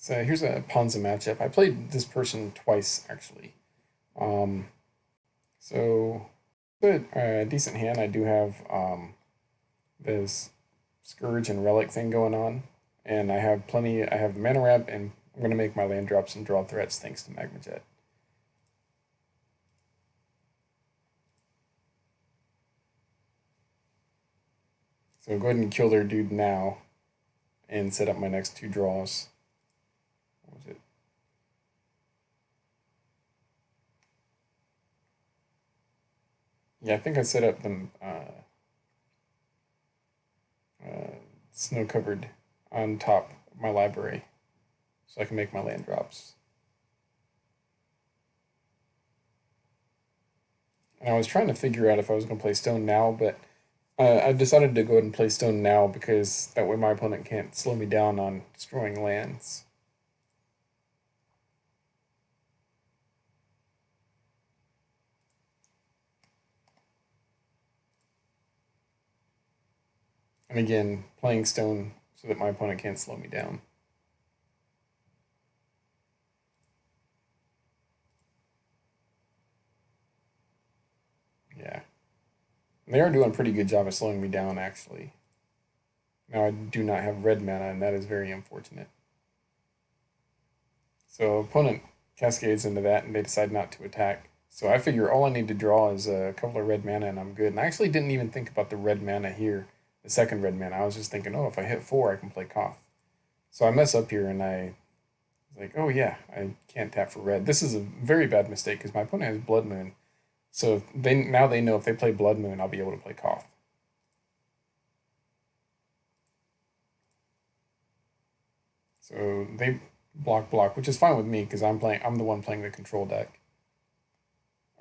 So here's a Ponza matchup. I played this person twice actually. Um, so good, decent hand. I do have this Scourge and Relic thing going on, and I have plenty. I have mana wrap, and I'm gonna make my land drops and draw threats thanks to Magma Jet. So go ahead and kill their dude now, and set up my next two draws. What was it? Yeah, I think I set up them snow covered on top of my library, so I can make my land drops. And I was trying to figure out if I was going to play stone now, but I decided to go ahead and play stone now because that way my opponent can't slow me down on destroying lands. And again, playing stone so that my opponent can't slow me down. Yeah. And they are doing a pretty good job of slowing me down, actually. Now I do not have red mana, and that is very unfortunate. So opponent cascades into that, and they decide not to attack. So I figure all I need to draw is a couple of red mana, and I'm good. And I actually didn't even think about the red mana here, the second red mana. I was just thinking, oh, if I hit 4, I can play Koth. So I mess up here, and I was like, oh yeah, I can't tap for red. This is a very bad mistake because my opponent has Blood Moon. So they know if they play Blood Moon, I'll be able to play Koth. So they block, which is fine with me because I'm the one playing the control deck,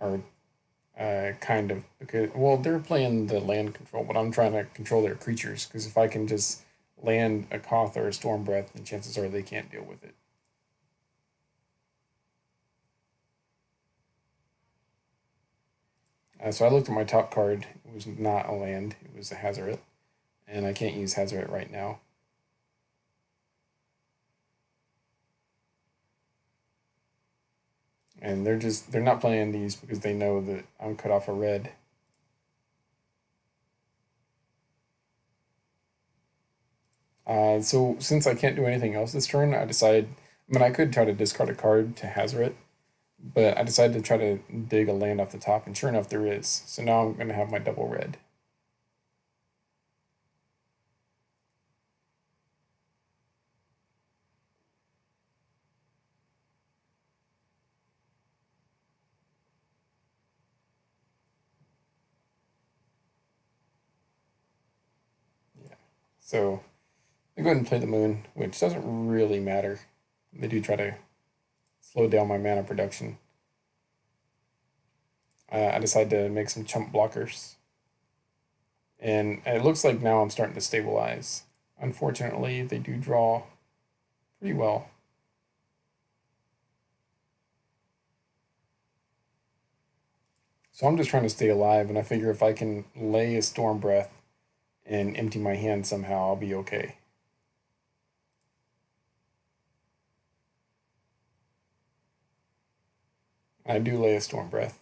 or kind of, because well they're playing the land control, but I'm trying to control their creatures because if I can just land a Koth or a Storm Breath, then chances are they can't deal with it. So I looked at my top card. It was not a land. It was a Hazoret, and I can't use Hazoret right now. And they're not playing these because they know that I'm cut off a red. So since I can't do anything else this turn, I decided. I mean, I could try to discard a card to Hazoret, but I decided to try to dig a land off the top, and sure enough, there is. So now I'm going to have my double red. Yeah. So I go ahead and play the moon, which doesn't really matter. They do try to slow down my mana production. I decide to make some chump blockers. And it looks like now I'm starting to stabilize. Unfortunately, they do draw pretty well. So I'm just trying to stay alive, and I figure if I can lay a Storm Breath and empty my hand somehow, I'll be okay. I do lay a Storm Breath.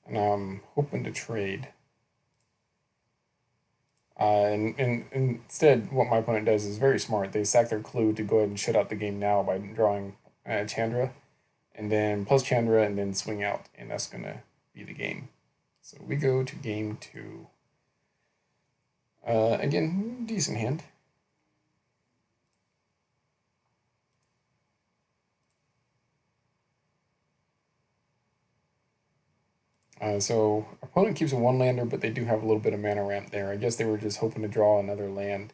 And I'm hoping to trade. And instead, what my opponent does is very smart. They sack their clue to go ahead and shut out the game now by drawing Chandra, and then plus Chandra, and then swing out, and that's going to be the game. So we go to game 2. Again, decent hand. So opponent keeps a one lander, but they do have a little bit of mana ramp there. I guess they were just hoping to draw another land.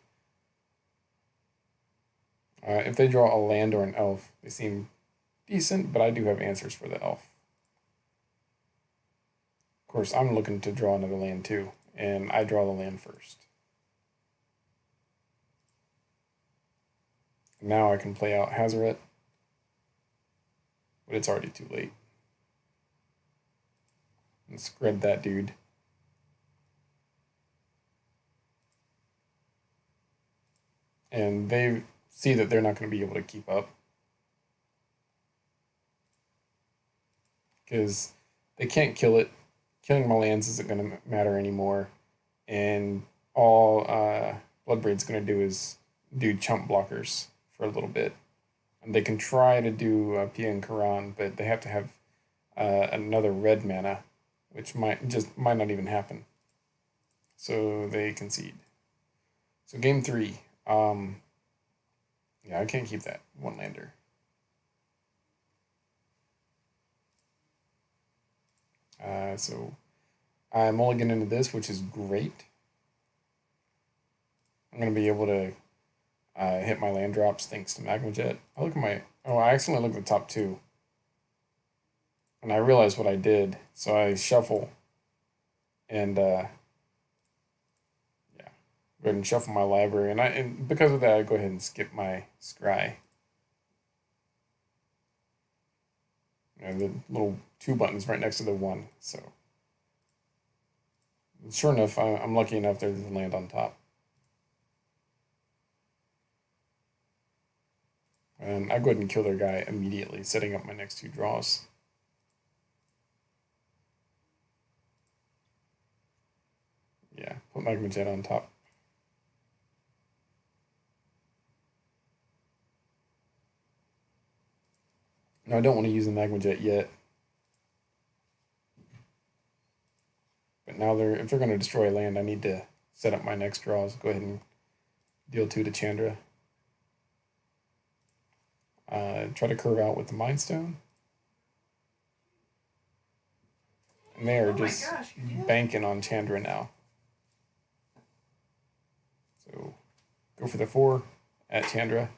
If they draw a land or an elf, they seem decent, but I do have answers for the elf. Of course, I'm looking to draw another land too, and I draw the land first. Now I can play out Hazoret, but it's already too late. And Skred that dude. And they see that they're not going to be able to keep up because they can't kill it. Killing my lands isn't going to matter anymore, and all Bloodbraid's going to do is do chump blockers for a little bit. And they can try to do Pia and Karan, but they have to have another red mana, which might not even happen. So they concede. So game 3. Yeah, I can't keep that one lander. So I'm mulligan into this, which is great. I'm going to be able to hit my land drops thanks to Magma Jet. I look at my... Oh, I accidentally looked at the top 2. And I realized what I did. So I shuffle. And, yeah. Go ahead and shuffle my library. And because of that, I go ahead and skip my scry. And the little 2 buttons right next to the 1. So... Sure enough, I'm lucky enough there to land on top. And I go ahead and kill their guy immediately, setting up my next 2 draws. Yeah, put Magma Jet on top. No, I don't want to use the Magma Jet yet. But now if they're going to destroy land, I need to set up my next draws. Go ahead and deal 2 to Chandra. Try to curve out with the Mind Stone. And they are just banking on Chandra now. So go for the 4 at Chandra.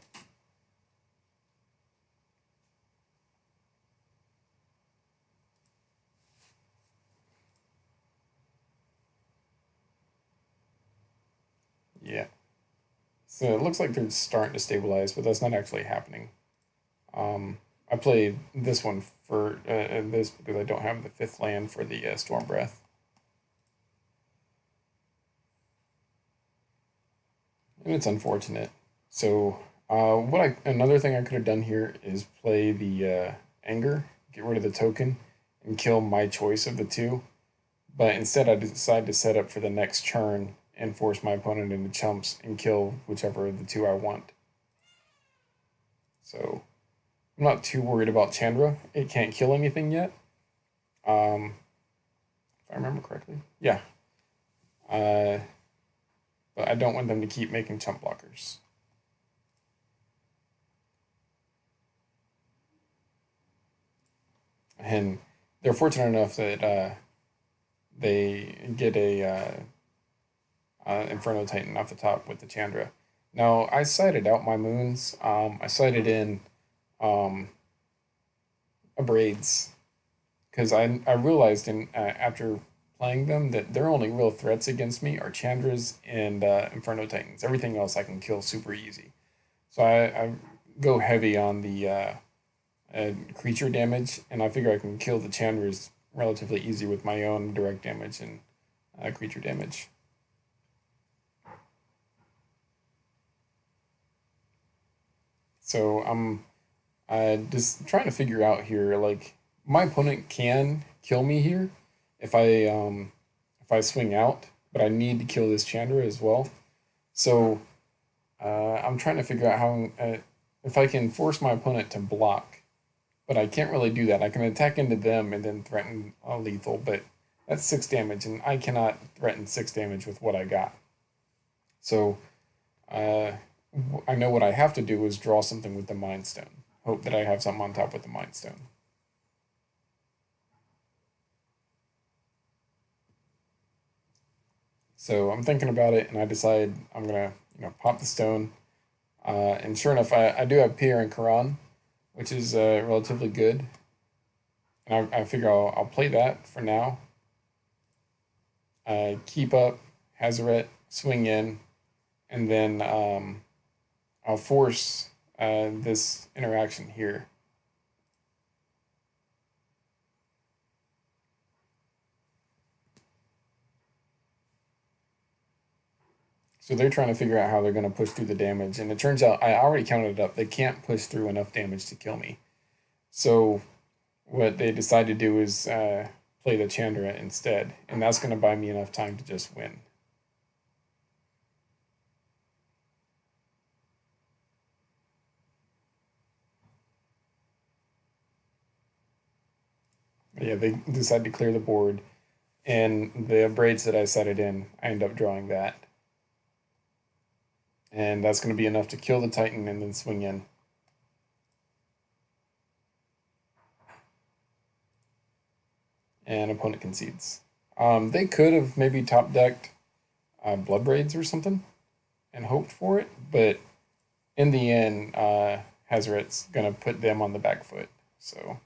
Yeah. So it looks like they're starting to stabilize, but that's not actually happening. I played this one for this because I don't have the 5th land for the Storm Breath. And it's unfortunate. So another thing I could have done here is play the Anger, get rid of the token, and kill my choice of the 2. But instead, I decided to set up for the next turn and force my opponent into chumps and kill whichever of the 2 I want. So I'm not too worried about Chandra. It can't kill anything yet. If I remember correctly. Yeah. But I don't want them to keep making chump blockers. And they're fortunate enough that they get a Inferno Titan off the top with the Chandra. Now, I sighted out my moons. I sighted in Abrades because I realized after playing them that their only real threats against me are Chandras and Inferno Titans. Everything else I can kill super easy. So I go heavy on the creature damage, and I figure I can kill the Chandras relatively easy with my own direct damage and creature damage. So I'm just trying to figure out here, like, my opponent can kill me here if I swing out, but I need to kill this Chandra as well. So I'm trying to figure out how if I can force my opponent to block, but I can't really do that. I can attack into them and then threaten lethal, but that's 6 damage, and I cannot threaten 6 damage with what I got. So I know what I have to do is draw something with the Mind Stone. Hope that I have something on top with the Mind Stone. So I'm thinking about it, and I decide I'm gonna pop the stone. And sure enough, I do have Pierre and Karan, which is relatively good. And I figure I'll play that for now. Keep up, Hazaret, swing in, and then I'll force this interaction here. So they're trying to figure out how they're going to push through the damage. And it turns out, I already counted it up, they can't push through enough damage to kill me. So what they decide to do is play the Chandra instead. And that's going to buy me enough time to just win. But yeah, they decide to clear the board. And the Abrades that I set it in, I end up drawing that. And that's going to be enough to kill the Titan and then swing in. And opponent concedes. They could have maybe top decked Blood Braids or something and hoped for it, but in the end, Hazoret's gonna put them on the back foot. So